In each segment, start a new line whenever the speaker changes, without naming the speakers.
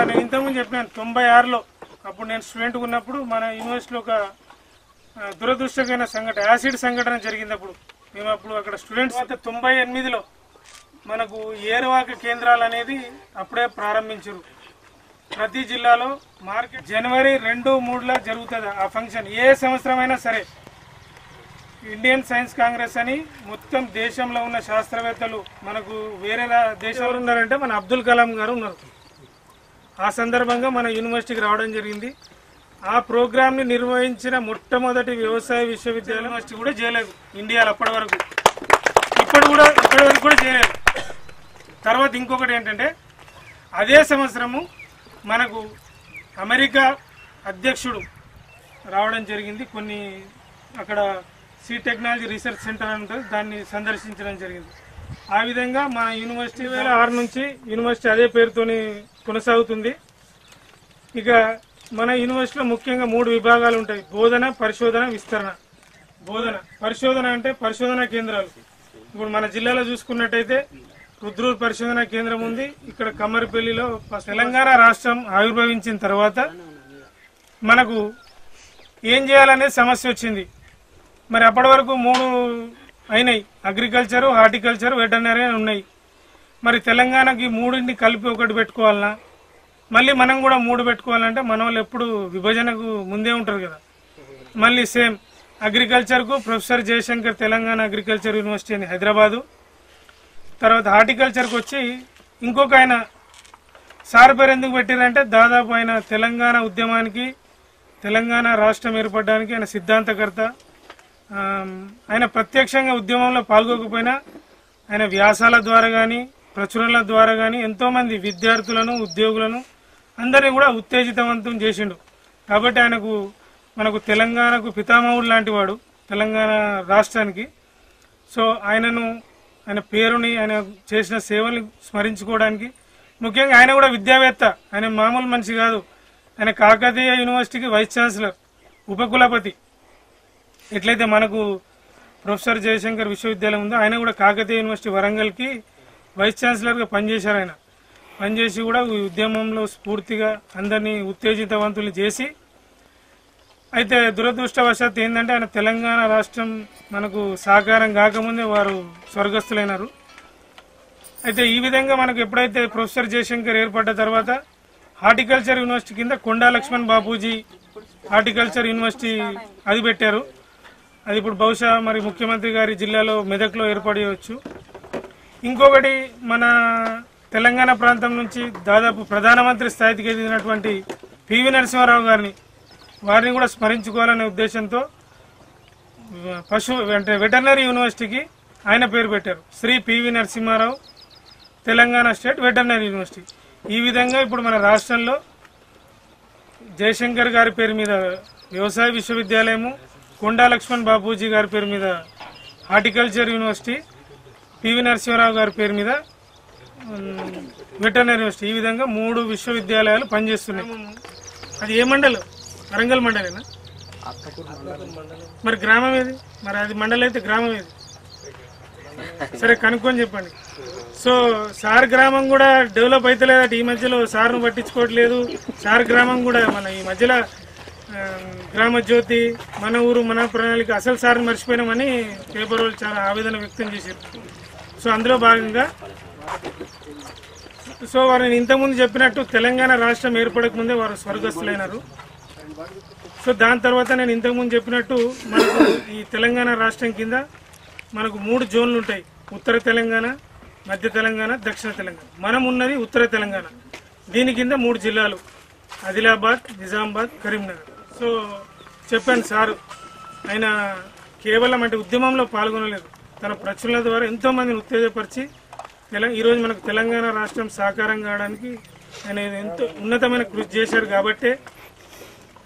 నేను ఇంతకుముందు చెప్పాను 96లో అప్పుడు నేను స్టూడెంట్ ఉన్నప్పుడు మన యూనివర్సిటీలో ఒక దురదృష్టకరమైన సంఘటన యాసిడ్ సంఘటన జరిగింది. అప్పుడు మేము అప్పుడు అక్కడ స్టూడెంట్స్ 98లో మనకు ఏరువాక కేంద్రాలు అనేది అప్పుడే ప్రారంభించారు. ప్రతి జిల్లాలో మార్కెట్ జనవరి 2-3లో జరుగుతుంది ఆ ఫంక్షన్. ఏ సంవత్సరమైనా సరే ఇండియన్ సైన్స్ కాంగ్రెస్ అని మొత్తం దేశంలో ఉన్న శాస్త్రవేత్తలు మనకు వేరే దేశాలు ఉన్నారంటే మన అబ్దుల్ కలాం గారు ఉన్నారు. ఆ సందర్భంగా మన యూనివర్సిటీకి రావడం జరిగింది. ఆ ప్రోగ్రామ్ ని నిర్వహించిన మొట్టమొదటి వ్యవసాయ విశ్వవిద్యాలయం యూనివర్సిటీ కూడా చేయలేదు ఇండియాలో అప్పటి వరకు. ఇప్పటి వరకు కూడా చేయలేదు. తర్వాత ఇంకొకటి ఏంటంటే అదే సంవత్సరము మనకు అమెరికా అధ్యక్షుడు రావడం జరిగింది. కొన్ని అక్కడ సీ టెక్నాలజీ రీసెర్చ్ సెంటర్ ఉంటుంది, దాన్ని సందర్శించడం జరిగింది. ఆ విధంగా మన యూనివర్సిటీ 2006 నుంచి యూనివర్సిటీ అదే పేరుతోని కొనసాగుతుంది. ఇక మన యూనివర్సిటీలో ముఖ్యంగా 3 విభాగాలు ఉంటాయి: బోధన, పరిశోధన, విస్తరణ. బోధన పరిశోధన అంటే పరిశోధన కేంద్రాలు. ఇప్పుడు మన జిల్లాలో చూసుకున్నట్టయితే రుద్రూర్ పరిశోధన కేంద్రం ఉంది. ఇక్కడ కమ్మరిపల్లిలో తెలంగాణ రాష్ట్రం ఆవిర్భవించిన తర్వాత మనకు ఏం చేయాలనేది సమస్య వచ్చింది. మరి అప్పటి వరకు 3 అయినాయి: అగ్రికల్చరు, హార్టికల్చర్, వెటర్నరీ ఉన్నాయి. మరి తెలంగాణకి 3ని కలిపి ఒకటి పెట్టుకోవాలన్నా, మళ్ళీ మనం కూడా 3 పెట్టుకోవాలంటే మన వాళ్ళు ఎప్పుడు విభజనకు ముందే ఉంటారు కదా. మళ్ళీ సేమ్ అగ్రికల్చర్కు professor Jayashankar Telangana agriculture university అని హైదరాబాదు. తర్వాత హార్టికల్చర్కి వచ్చి ఇంకొక ఆయన సార్ పేరు ఎందుకు పెట్టారంటే దాదాపు ఆయన తెలంగాణ ఉద్యమానికి, తెలంగాణ రాష్ట్రం ఏర్పడడానికి ఆయన సిద్ధాంతకర్త. ఆయన ప్రత్యక్షంగా ఉద్యమంలో పాల్గొకపోయినా ఆయన వ్యాసాల ద్వారా కానీ ప్రచురణల ద్వారా కానీ ఎంతోమంది విద్యార్థులను, ఉద్యోగులను అందరినీ కూడా ఉత్తేజితవంతం చేసిండు. కాబట్టి మనకు తెలంగాణకు పితామహుడు లాంటి వాడు తెలంగాణ రాష్ట్రానికి. సో ఆయన పేరుని, ఆయన చేసిన సేవల్ని స్మరించుకోవడానికి ముఖ్యంగా ఆయన కూడా విద్యావేత్త. ఆయన మామూలు మనిషి కాదు. ఆయన కాకతీయ యూనివర్సిటీకి వైస్ ఛాన్సలర్, ఉపకులపతి. ఎట్లయితే మనకు ప్రొఫెసర్ జయశంకర్ విశ్వవిద్యాలయం ఉందో ఆయన కూడా కాకతీయ యూనివర్సిటీ వరంగల్కి వైస్ ఛాన్సలర్గా పనిచేశారు. ఆయన పనిచేసి కూడా ఈ ఉద్యమంలో స్ఫూర్తిగా అందరినీ ఉత్తేజితవంతులు చేసి, అయితే దురదృష్టవశాత్తు ఏంటంటే ఆయన తెలంగాణ రాష్ట్రం మనకు సాకారం కాకముందే వారు స్వర్గస్థులైనారు. అయితే ఈ విధంగా మనకు ఎప్పుడైతే ప్రొఫెసర్ జయశంకర్ ఏర్పడ్డ తర్వాత హార్టికల్చర్ యూనివర్సిటీ కింద కొండా లక్ష్మణ్ బాపూజీ హార్టికల్చర్ యూనివర్సిటీ అది పెట్టారు. అది ఇప్పుడు బహుశా మరి ముఖ్యమంత్రి గారి జిల్లాలో మెదక్లో ఏర్పడవచ్చు. ఇంకొకటి మన తెలంగాణ ప్రాంతం నుంచి దాదాపు ప్రధానమంత్రి స్థాయికి ఎదిగినటువంటి పివి నరసింహారావు వారిని కూడా స్మరించుకోవాలనే ఉద్దేశంతో వెటర్నరీ యూనివర్సిటీకి ఆయన పేరు పెట్టారు. Shri PV Narasimha Rao Telangana state veterinary university. ఈ విధంగా ఇప్పుడు మన రాష్ట్రంలో జయశంకర్ గారి పేరు మీద వ్యవసాయ విశ్వవిద్యాలయము, కొండా లక్ష్మణ్ బాపూజీ గారి పేరు మీద హార్టికల్చర్ యూనివర్సిటీ, పివి నరసింహారావు గారి పేరు మీద వెటర్నరీ యూనివర్సిటీ, ఈ విధంగా 3 విశ్వవిద్యాలయాలు పనిచేస్తున్నాయి. అది ఏ మండలం? వరంగల్ మండలేనా? మరి గ్రామం ఏది? మరి అది మండలం అయితే గ్రామం ఏది? సరే కనుక్కొని చెప్పండి. సో సార్ గ్రామం కూడా డెవలప్ అవుతలేదట ఈ మధ్యలో. సార్ను పట్టించుకోవట్లేదు. సార్ గ్రామం కూడా మన ఈ మధ్యలో గ్రామ జ్యోతి, మన ఊరు మన ప్రణాళిక, అసలు సార్ని మర్చిపోయినామని పేపర్ వాళ్ళు చాలా ఆవేదన వ్యక్తం చేశారు. సో అందులో భాగంగా వారు ఇంతకుముందు చెప్పినట్టు తెలంగాణ రాష్ట్రం ఏర్పడక ముందే వారు స్వర్గస్థులైనారు. సో దాని తర్వాత నేను ఇంతకుముందు చెప్పినట్టు మనకు ఈ తెలంగాణ రాష్ట్రం కింద మనకు 3 జోన్లు ఉంటాయి: ఉత్తర తెలంగాణ, మధ్య తెలంగాణ, దక్షిణ తెలంగాణ. మనం ఉన్నది ఉత్తర తెలంగాణ. దీని కింద 3 జిల్లాలు: ఆదిలాబాద్, నిజామాబాద్, కరీంనగర్. సో చెప్పాను సారు ఆయన కేవలం అంటే ఉద్యమంలో పాల్గొనలేదు, తన ప్రచురణల ద్వారా ఎంతో మందిని ఉత్తేజపరిచి ఈరోజు మనకు తెలంగాణ రాష్ట్రం సాకారం కావడానికి ఆయన ఎంతో ఉన్నతమైన కృషి చేశారు. కాబట్టి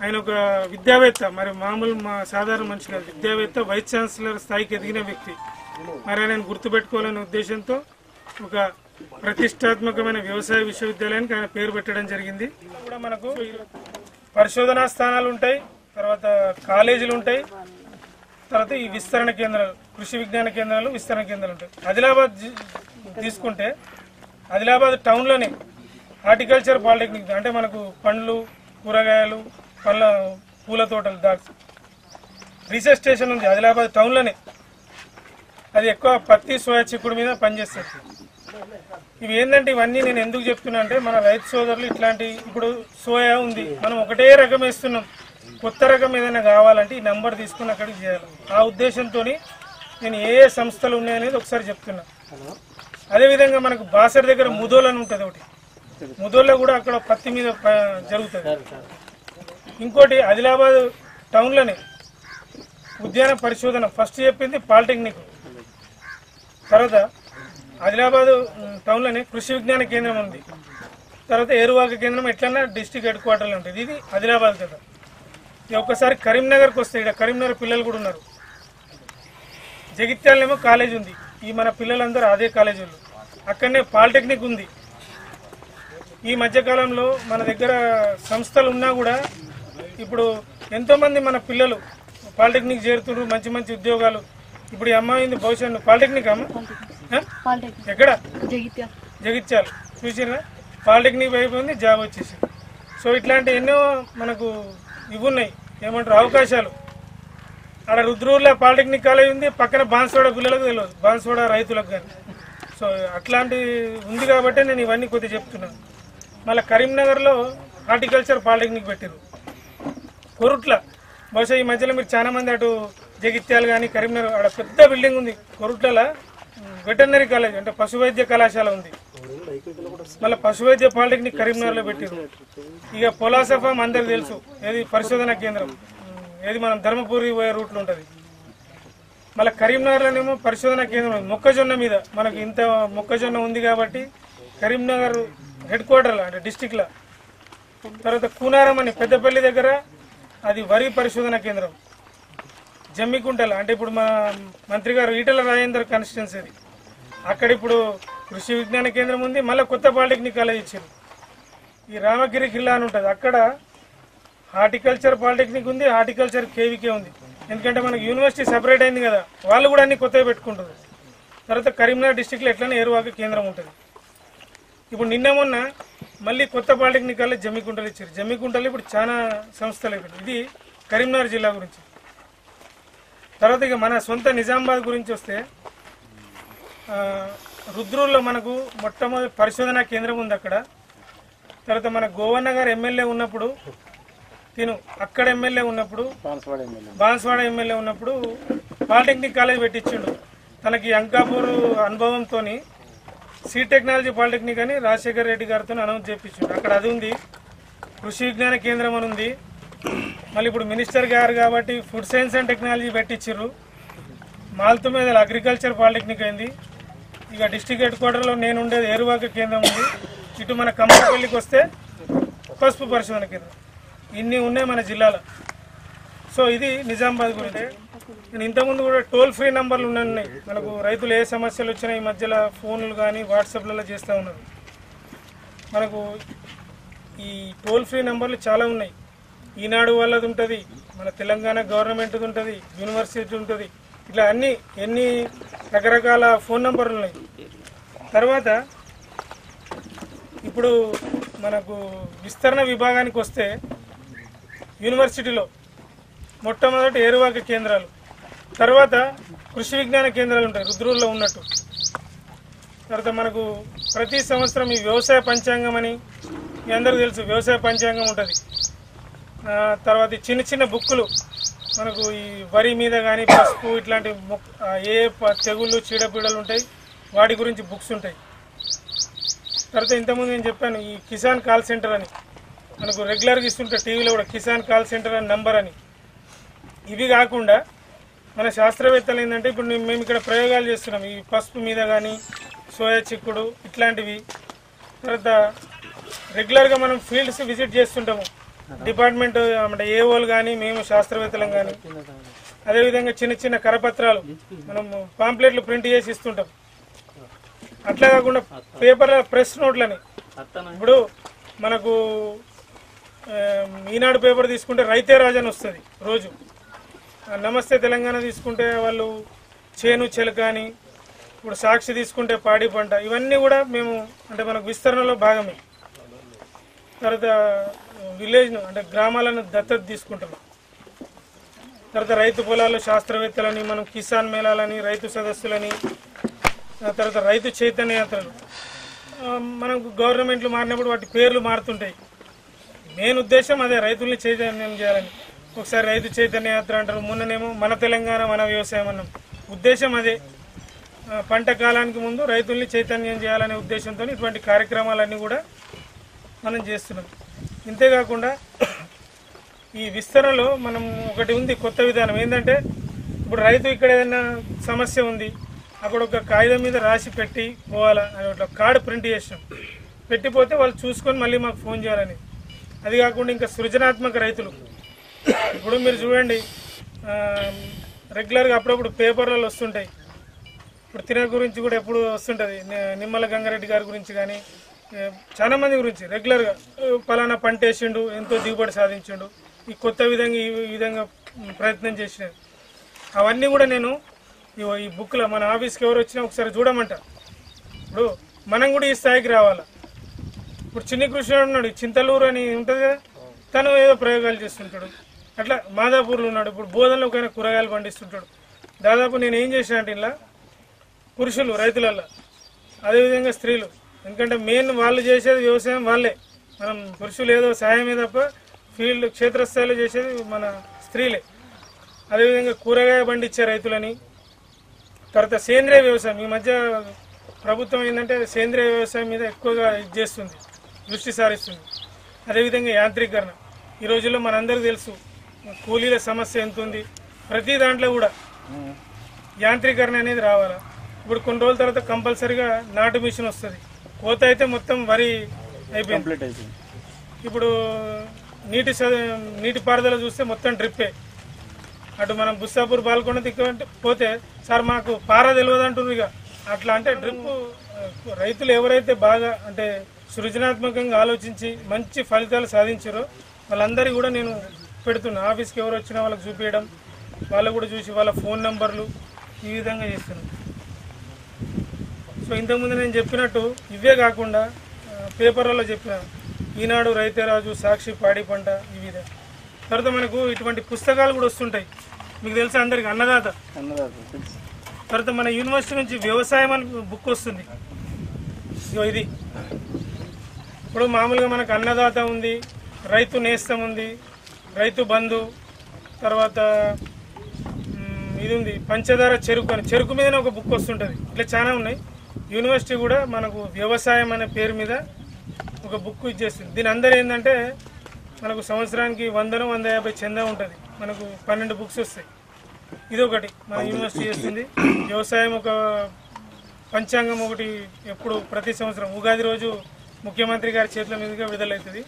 ఆయన ఒక విద్యావేత్త, మరి మామూలు సాధారణ మనిషి కాదు, విద్యావేత్త, వైస్ ఛాన్సలర్ స్థాయికి ఎదిగిన వ్యక్తి. మరి ఆయన గుర్తుపెట్టుకోవాలనే ఉద్దేశంతో ఒక ప్రతిష్టాత్మకమైన వ్యవసాయ విశ్వవిద్యాలయానికి ఆయన పేరు పెట్టడం జరిగింది. కూడా మనకు పరిశోధనా స్థానాలు ఉంటాయి, తర్వాత కాలేజీలు ఉంటాయి, తర్వాత ఈ విస్తరణ కేంద్రాలు, కృషి విజ్ఞాన కేంద్రాలు, విస్తరణ కేంద్రాలు ఉంటాయి. ఆదిలాబాద్ తీసుకుంటే ఆదిలాబాద్ టౌన్లోనే హార్టికల్చర్ పాలిటెక్నిక్, అంటే మనకు పండ్లు, కూరగాయలు, పూల తోటలు రీసెర్చ్ స్టేషన్ ఉంది ఆదిలాబాద్ టౌన్లోనే. అది ఎక్కువ పత్తి, సోయా చిక్కుడు మీద పనిచేస్తుంది. ఇవి ఏంటంటే ఇవన్నీ నేను ఎందుకు చెప్తున్నా అంటే, మన రైతు సోదరులు ఇట్లాంటి, ఇప్పుడు సోయా ఉంది, మనం ఒకటే రకం వేస్తున్నాం, కొత్త రకం ఏదైనా కావాలంటే ఈ నెంబర్ తీసుకుని అక్కడికి చేయాలి. ఆ ఉద్దేశంతో నేను ఏ సంస్థలు ఉన్నాయనేది ఒకసారి చెప్తున్నా. అదేవిధంగా మనకు బాసర్ దగ్గర ముదోల్ అని ఉంటుంది ఒకటి, ముదోల్లో కూడా అక్కడ పత్తి మీద జరుగుతుంది. ఇంకోటి ఆదిలాబాద్ టౌన్లోనే ఉద్యాన పరిశోధన ఫస్ట్ చెప్పింది పాలిటెక్నిక్. తర్వాత ఆదిలాబాద్ టౌన్లోనే కృషి విజ్ఞాన కేంద్రం ఉంది. తర్వాత ఏరువాక కేంద్రం ఎట్లన్నా డిస్టిక్ హెడ్ క్వార్టర్లో ఉంటుంది. ఇది ఆదిలాబాద్ కదా. ఒక్కసారి కరీంనగర్కి వస్తే ఇక్కడ కరీంనగర్ పిల్లలు కూడా ఉన్నారు. జగిత్యాలనేమో కాలేజ్ ఉంది, ఈ మన పిల్లలందరూ అదే కాలేజీ వాళ్ళు. అక్కడనే పాలిటెక్నిక్ ఉంది. ఈ మధ్యకాలంలో మన దగ్గర సంస్థలు ఉన్నా కూడా ఇప్పుడు ఎంతోమంది మన పిల్లలు పాలిటెక్నిక్ చేరుతున్నారు, మంచి మంచి ఉద్యోగాలు. ఇప్పుడు ఈ అమ్మాయి భవిష్యత్తు పాలిటెక్నిక్ అమ్మ ఎక్కడ జగిత్యాల చూసిరా, పాలిటెక్నిక్ అయిపోయింది, జాబ్ వచ్చేసి. సో ఇట్లాంటి ఎన్నో మనకు ఇవి ఉన్నాయి, ఏమంటారు అవకాశాలు. ఆడ రుద్రూర్లో పాలిటెక్నిక్ కాలేజ్ ఉంది, పక్కన బాన్స్వాడ పిల్లలకు తెలియదు, బాన్స్వాడ రైతులకు కానీ. సో అట్లాంటి ఉంది కాబట్టి నేను ఇవన్నీ కొద్దిగా చెప్తున్నాను. మళ్ళీ కరీంనగర్లో హార్టికల్చర్ పాలిటెక్నిక్ పెట్టారు. కొరుట్ల బహుశా ఈ మధ్యలో మీరు చాలా మంది అటు జగిత్యాలు కానీ కరీంనగర్, ఆడ పెద్ద బిల్డింగ్ ఉంది కొరుట్ల, వెటర్నరీ కాలేజ్ అంటే పశువైద్య కళాశాల ఉంది. మళ్ళీ పశువైద్య పాలిటెక్నిక్ కరీంనగర్లో పెట్టారు. ఇక పొలాసఫామ్ అందరికి తెలుసు, ఏది పరిశోధన కేంద్రం, ఏది మనం ధర్మపురి పోయే రూట్లో ఉంటుంది. మళ్ళీ కరీంనగర్లోనేమో పరిశోధన కేంద్రం మొక్కజొన్న మీద, మనకి ఇంత మొక్కజొన్న ఉంది కాబట్టి కరీంనగర్ హెడ్ క్వార్టర్లో అంటే డిస్టిక్లో. తర్వాత కూనారం అని పెద్దపల్లి దగ్గర, అది వరి పరిశోధన కేంద్రం. జమ్మికుంటల అంటే ఇప్పుడు మా మంత్రి గారు ఈటల రాజేందర్ కాన్స్టిట్యున్సీ, అది అక్కడ ఇప్పుడు కృషి విజ్ఞాన కేంద్రం ఉంది. మళ్ళీ కొత్త పాలిటెక్నిక్ కాలేజ్ ఇచ్చారు. ఈ రామగిరి కిల్లా అని ఉంటుంది, అక్కడ హార్టికల్చర్ పాలిటెక్నిక్ ఉంది, హార్టికల్చర్ కేవీకే ఉంది. ఎందుకంటే మనకు యూనివర్సిటీ సెపరేట్ అయింది కదా, వాళ్ళు కూడా అన్ని కొత్తగా పెట్టుకుంటారు. తర్వాత కరీంనగర్ డిస్టిక్లో ఎట్లనే ఏరువాక కేంద్రం ఉంటుంది. ఇప్పుడు నిన్న మొన్న మళ్ళీ కొత్త పాలిటెక్నిక్ కాలేజ్ జమ్మికుంటలు ఇచ్చారు. జమ్మికుంటలు ఇప్పుడు చాలా సంస్థలు అయిపోయి. ఇది కరీంనగర్ జిల్లా గురించి. తర్వాత ఇక మన సొంత నిజామాబాద్ గురించి వస్తే, రుద్రూర్లో మనకు మొట్టమొదటి పరిశోధనా కేంద్రం ఉంది అక్కడ. తర్వాత మన గోవన్న గారు ఎమ్మెల్యే ఉన్నప్పుడు, అక్కడ ఎమ్మెల్యే ఉన్నప్పుడు, బాన్స్వాడ ఎమ్మెల్యే ఉన్నప్పుడు పాలిటెక్నిక్ కాలేజ్ పెట్టించిండు. తనకి అంకాపూర్ అనుభవంతో సీ టెక్నాలజీ పాలిటెక్నిక్ అని రాజశేఖర్ రెడ్డి గారితో అనౌన్స్ చేయించిండు. అక్కడ అది ఉంది. కృషి విజ్ఞాన కేంద్రం అని ఉంది. మళ్ళీ ఇప్పుడు మినిస్టర్ గారు కాబట్టి ఫుడ్ సైన్స్ అండ్ టెక్నాలజీ పెట్టించారు. మాల్తు మీద అగ్రికల్చర్ పాలిటెక్నిక్ అయింది. ఇక డిస్టిక్ హెడ్ క్వార్టర్లో నేను ఉండేది ఏరువాక కేంద్రం ఉంది. ఇటు మన కమ్మపల్లికి వస్తే పసుపు పరిశోధన కేంద్రం. ఇన్ని ఉన్నాయి మన జిల్లాలో. సో ఇది నిజామాబాద్ గురించి. నేను ఇంతకుముందు కూడా టోల్ ఫ్రీ నంబర్లు ఉన్నాయి మనకు. రైతులు ఏ సమస్యలు వచ్చినా ఈ మధ్యలో ఫోన్లు కానీ వాట్సాప్లలో చేస్తూ ఉన్నారు. మనకు ఈ టోల్ ఫ్రీ నంబర్లు చాలా ఉన్నాయి. ఈనాడు వాళ్ళది ఉంటుంది, మన తెలంగాణ గవర్నమెంట్ది ఉంటుంది, యూనివర్సిటీ ఉంటుంది. ఇట్లా ఎన్ని రకరకాల ఫోన్ నంబర్లు ఉన్నాయి. తర్వాత ఇప్పుడు మనకు విస్తరణ విభాగానికి వస్తే యూనివర్సిటీలో మొట్టమొదటి ఏరువాక కేంద్రాలు, తర్వాత కృషి విజ్ఞాన కేంద్రాలు ఉంటాయి రుద్రూర్లో ఉన్నట్టు. తర్వాత మనకు ప్రతి సంవత్సరం ఈ వ్యవసాయ పంచాంగం అని మీ అందరికీ తెలుసు, వ్యవసాయ పంచాంగం ఉంటుంది. తర్వాత చిన్న చిన్న బుక్కులు మనకు ఈ వరి మీద కానీ పసుపు ఇట్లాంటి ఏ తెగుళ్ళు చీడపీడలు ఉంటాయి వాటి గురించి బుక్స్ ఉంటాయి. తర్వాత ఇంతకుముందు నేను చెప్పాను ఈ కిసాన్ కాల్ సెంటర్ అని మనకు రెగ్యులర్గా ఇస్తుంటే టీవీలో కూడా కిసాన్ కాల్ సెంటర్ అని నంబర్ అని. ఇవి కాకుండా మన శాస్త్రవేత్తలు ఏంటంటే ఇప్పుడు మేము ఇక్కడ ప్రయోగాలు చేస్తున్నాం ఈ పసుపు మీద కానీ సోయా చిక్కుడు ఇట్లాంటివి. తర్వాత రెగ్యులర్గా మనం ఫీల్డ్స్ విజిట్ చేస్తుంటాము డిపార్ట్మెంట్ అంటే ఏఓలు కానీ మేము శాస్త్రవేత్తలం కానీ. అదేవిధంగా చిన్న చిన్న కరపత్రాలు మనం పాంప్లెట్లు ప్రింట్ చేసి ఇస్తుంటాం. అట్లా కాకుండా పేపర్ల ప్రెస్ నోట్లని ఇప్పుడు మనకు ఈనాడు పేపర్ తీసుకుంటే రైతే రాజని వస్తుంది రోజు. నమస్తే తెలంగాణ తీసుకుంటే వాళ్ళు చేను చెలక అని ఇప్పుడు సాక్షి తీసుకుంటే పాడి పంట, ఇవన్నీ కూడా మేము అంటే మనకు విస్తరణలో భాగమే. తర్వాత విలేజ్ను అంటే గ్రామాలను దత్తత తీసుకుంటున్నాం. తర్వాత రైతు పొలాలు శాస్త్రవేత్తలని, మనం కిసాన్ మేళాలని, రైతు సదస్సులని, తర్వాత రైతు చైతన్య యాత్రలు. మనకు గవర్నమెంట్లు మారినప్పుడు వాటి పేర్లు మారుతుంటాయి. మెయిన్ ఉద్దేశం అదే, రైతుల్ని చైతన్యం చేయాలని. ఒకసారి రైతు చైతన్య యాత్ర అంటారు, మొన్ననేమో మన తెలంగాణ మన వ్యవసాయం అన్నాం. ఉద్దేశం అదే, పంట కాలానికి ముందు రైతుల్ని చైతన్యం చేయాలనే ఉద్దేశంతో ఇటువంటి కార్యక్రమాలన్నీ కూడా మనం చేస్తున్నాం. ఇంతేకాకుండా ఈ విస్తరణలో మనం ఒకటి ఉంది కొత్త విధానం ఏంటంటే, ఇప్పుడు రైతు ఇక్కడ ఏదైనా సమస్య ఉంది, అక్కడ ఒక కాగితం మీద రాసి పెట్టి పోవాలా, అట్లా కార్డు ప్రింట్ చేసినాం, పెట్టిపోతే వాళ్ళు చూసుకొని మళ్ళీ మాకు ఫోన్ చేయాలని. అది కాకుండా ఇంకా సృజనాత్మక రైతులు, ఇప్పుడు మీరు చూడండి రెగ్యులర్గా అప్పుడప్పుడు పేపర్లలో వస్తుంటాయి. ఇప్పుడు తిన గురించి కూడా ఎప్పుడు వస్తుంటుంది, నిమ్మల గంగారెడ్డి గారి గురించి కానీ చాలా మంది గురించి రెగ్యులర్గా పలానా పంట వేసిండు, ఎంతో దిగుబడి సాధించిండు, ఈ కొత్త విధంగా ఈ విధంగా ప్రయత్నం చేసినది. అవన్నీ కూడా నేను ఈ బుక్లో మన ఆఫీస్కి ఎవరు వచ్చినా ఒకసారి చూడమంట. ఇప్పుడు మనం కూడా ఈ స్థాయికి రావాలా. ఇప్పుడు చిన్ని కృష్ణుడు ఉన్నాడు, చింతలూరు అని ఉంటుంది కదా, తను ఏదో ప్రయోగాలు చేస్తుంటాడు. అట్లా మాదాపూర్లో ఉన్నాడు, ఇప్పుడు బోధనలో ఒకైనా కూరగాయలు పండిస్తుంటాడు. దాదాపు నేను ఏం చేశాను అంటే, ఇలా పురుషులు రైతులల్లో, అదేవిధంగా స్త్రీలు, ఎందుకంటే మెయిన్ వాళ్ళు చేసేది వ్యవసాయం వాళ్ళే, మనం పురుషులు ఏదో సాయమే తప్ప ఫీల్డ్ క్షేత్రస్థాయిలో చేసేది మన స్త్రీలే. అదేవిధంగా కూరగాయ పండించే రైతులని, తర్వాత సేంద్రియ వ్యవసాయం. ఈ మధ్య ప్రభుత్వం ఏంటంటే సేంద్రియ వ్యవసాయం మీద ఎక్కువగా ఇది చేస్తుంది, దృష్టి సారిస్తుంది. అదేవిధంగా యాంత్రీకరణ, ఈ రోజుల్లో మనందరికీ తెలుసు కూలీల సమస్య ఎంత ఉంది, ప్రతి దాంట్లో కూడా యాంత్రీకరణ అనేది రావాలా. ఇప్పుడు కొన్ని రోజుల తర్వాత కంపల్సరీగా నాటు మిషన్ వస్తుంది, కోత అయితే మొత్తం వరి అయిపోయింది. ఇప్పుడు నీటి పారుదల చూస్తే మొత్తం డ్రిప్పే. అటు మనం బుస్సాపూర్ బాల్కొండ దిక్కు పోతే సార్ మాకు పార తెలియదు అంటున్నారు. ఇక అట్లా అంటే డ్రిప్ రైతులు ఎవరైతే బాగా అంటే సృజనాత్మకంగా ఆలోచించి మంచి ఫలితాలు సాధించారో వాళ్ళందరికీ కూడా నేను పెడుతున్నా. ఆఫీస్కి ఎవరు వచ్చినా వాళ్ళకి చూపించడం, వాళ్ళు కూడా చూసి వాళ్ళ ఫోన్ నంబర్లు ఈ విధంగా చేస్తున్నాను. సో ఇంతకుముందు నేను చెప్పినట్టు ఇవే కాకుండా పేపర్లలో చెప్పిన ఈనాడు, రైతేరాజు, సాక్షి, పాడి పంట, ఈ విధంగా. తర్వాత మనకు ఇటువంటి పుస్తకాలు కూడా వస్తుంటాయి, మీకు తెలుసా అందరికి, అన్నదాత. తర్వాత మన యూనివర్సిటీ నుంచి వ్యవసాయం అని బుక్ వస్తుంది. ఇది ఇప్పుడు మామూలుగా మనకు అన్నదాత ఉంది, రైతు నేస్తం ఉంది, రైతు బంధు, తర్వాత ఇది ఉంది పంచదార చెరుకు అని, చెరుకు మీదనే ఒక బుక్ వస్తుంటుంది. ఇట్లా చాలా ఉన్నాయి. యూనివర్సిటీ కూడా మనకు వ్యవసాయం అనే పేరు మీద ఒక బుక్ ఇచ్చేస్తుంది. దీని అందరూ ఏంటంటే మనకు సంవత్సరానికి 100-150 చందా ఉంటుంది, మనకు 12 బుక్స్ వస్తాయి. ఇది ఒకటి మన యూనివర్సిటీ చేస్తుంది. వ్యవసాయం ఒక పంచాంగం ఒకటి ఎప్పుడు ప్రతి సంవత్సరం ఉగాది రోజు ముఖ్యమంత్రి గారి చేతుల మీదుగా విడుదలవుతుంది.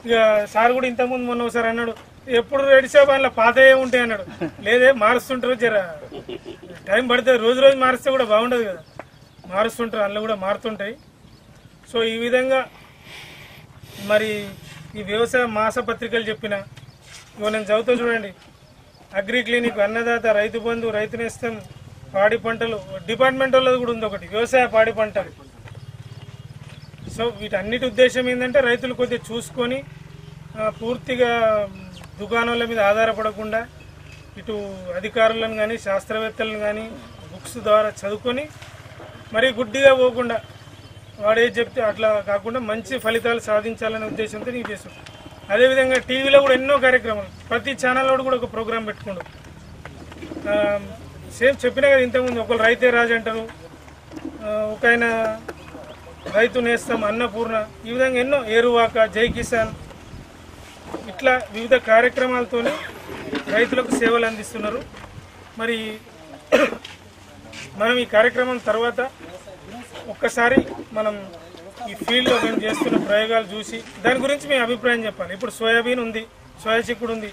ఇక సార్ కూడా ఇంతకుముందు మొన్న ఒకసారి అన్నాడు, ఎప్పుడు రెడీసా అందులో పాతయే ఉంటాయి అన్నాడు. లేదే మారుస్తుంటారు, జర టైం పడుతుంది, రోజు రోజు మారిస్తే కూడా బాగుండదు కదా, మారుస్తుంటారు, అందులో కూడా మారుతుంటాయి. సో ఈ విధంగా మరి ఈ వ్యవసాయ మాసపత్రికలు చెప్పిన ఇవో నేను చదువుతూ చూడండి. అగ్రి క్లినిక్, అన్నదాత, రైతు బంధు, రైతు నేస్తం, పాడి పంటలు, డిపార్ట్మెంట్ వాళ్ళది కూడా ఉంది ఒకటి, వ్యవసాయ పాడి పంటలు. సో వీటన్నిటి ఉద్దేశం ఏంటంటే రైతులు కొద్దిగా చూసుకొని పూర్తిగా దుకాణాల మీద ఆధారపడకుండా ఇటు అధికారులను కానీ శాస్త్రవేత్తలను కానీ బుక్స్ ద్వారా చదువుకొని మరీ గుడ్డిగా పోకుండా వాడేది చెప్తే అట్లా కాకుండా మంచి ఫలితాలు సాధించాలనే ఉద్దేశంతో నీకు చేస్తాం. అదేవిధంగా టీవీలో కూడా ఎన్నో కార్యక్రమాలు, ప్రతి ఛానల్లో కూడా ఒక ప్రోగ్రాం పెట్టుకోండు. సేమ్ చెప్పినా కదా ఇంతకుముందు, ఒకరు రైతే రాజు అంటారు, ఒక ఆయన రైతు నేస్తం, అన్నపూర్ణ, ఈ విధంగా ఎన్నో, ఏరువాక, జై కిసాన్, ఇట్లా వివిధ కార్యక్రమాలతో రైతులకు సేవలు అందిస్తున్నారు. మరి మనం ఈ కార్యక్రమం తర్వాత ఒక్కసారి మనం ఈ ఫీల్డ్లో మేము చేస్తున్న ప్రయోగాలు చూసి దాని గురించి మేము అభిప్రాయం చెప్పాలి. ఇప్పుడు సోయాబీన్ ఉంది, సోయా చిక్కుడు ఉంది,